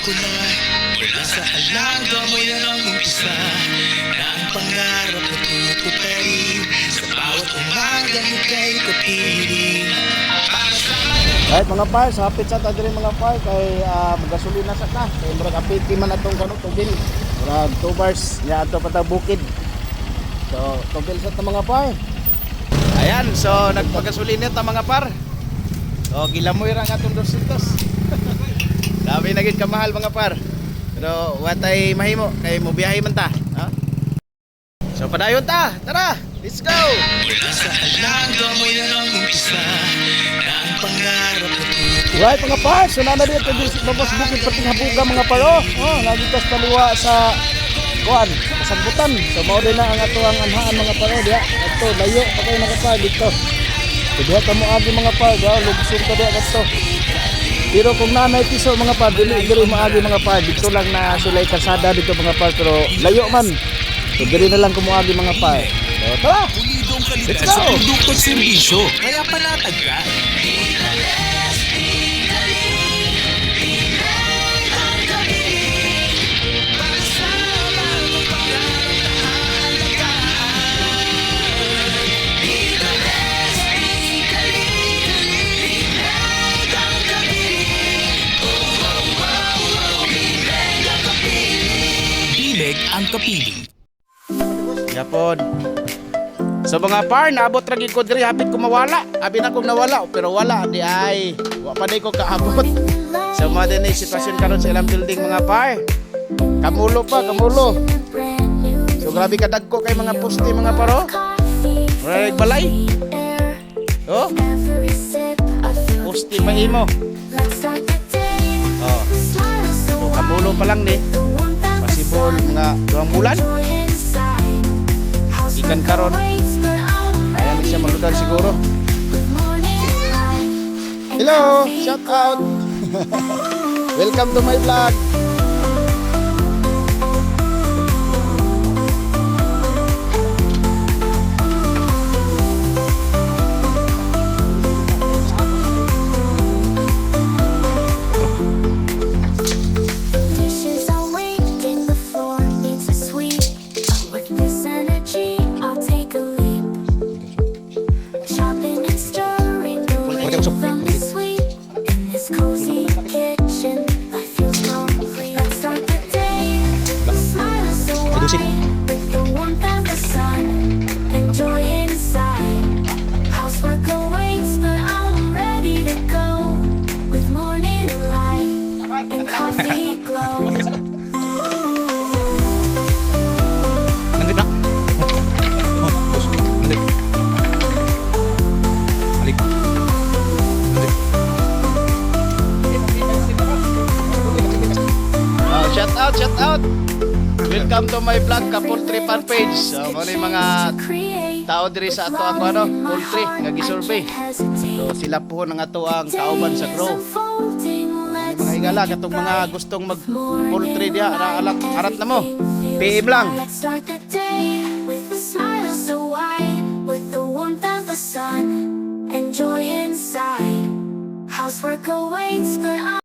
ko na mula sa alaga mo yan ang umpisa na ang pangarap na tutuparin sa bawat umaga mo kay kapiling. Para sa Right mga par, sa hapit sa tadiri mga par kay magasolina sa ka. Kay murag apiti man atong kanong tubil. Murag 2 bars nya ato patag bukid. So, tubil sa ta mga par. Ayan, so nagpagasolina ta mga par. So, gilamoy ra nga atong 200. Dami na gid kamahal mga par. Pero watay mahimo kay mo biyahe man ta, ha? So padayon ta. Tara, let's go. mula sa alaga mo yan ang umpisa na ang pangarap na tutuparin. Right mga par, so na dito sa babas bukid pating habuga mga par. Oh, nagitas taliwa sa kuan, kasagbutan. So mao din na ang ato ang anhaan mga par diha. Ato layo pa kayo mga par dito. So diha kamo agi mga par, lugsong ta diha kadto. Pero kung nanay piso mga par, dili maagi mga par. Dito lang na sulay kalsada dito mga par, pero layo man. So diri na lang kumuagi mga par. So tara. Pulidong Let's kalidad go! sa produkto at serbisyo, kaya panatag ka. Bileg ang kapiling. Yapon. So mga par, naabot ra gid ko diri hapit ko mawala. Abi na kong nawala, pero wala di ay. Wa pa day ko kaabot. So mga din sitwasyon karon sa ilang building mga par. Kamulo pa, kamulo. So grabe ka dagko kay mga poste mga paro. Murag balay. Oh. Poste pa imo. Oh. So kamulo pa lang ni. Pasibol nga 2 bulan. Ikan karon. Ayan siya magludan siguro. Hello, shout out. Welcome to my vlog. Shout out. Welcome to my vlog ka poultry fan page. So mo ni mga tao diri sa ato ang poultry nga gisurvey. So sila po ang ato ang kauban sa grow. Mga higala katong mga gustong mag poultry diha arat na mo. PM lang. Enjoy inside. Housework awaits, but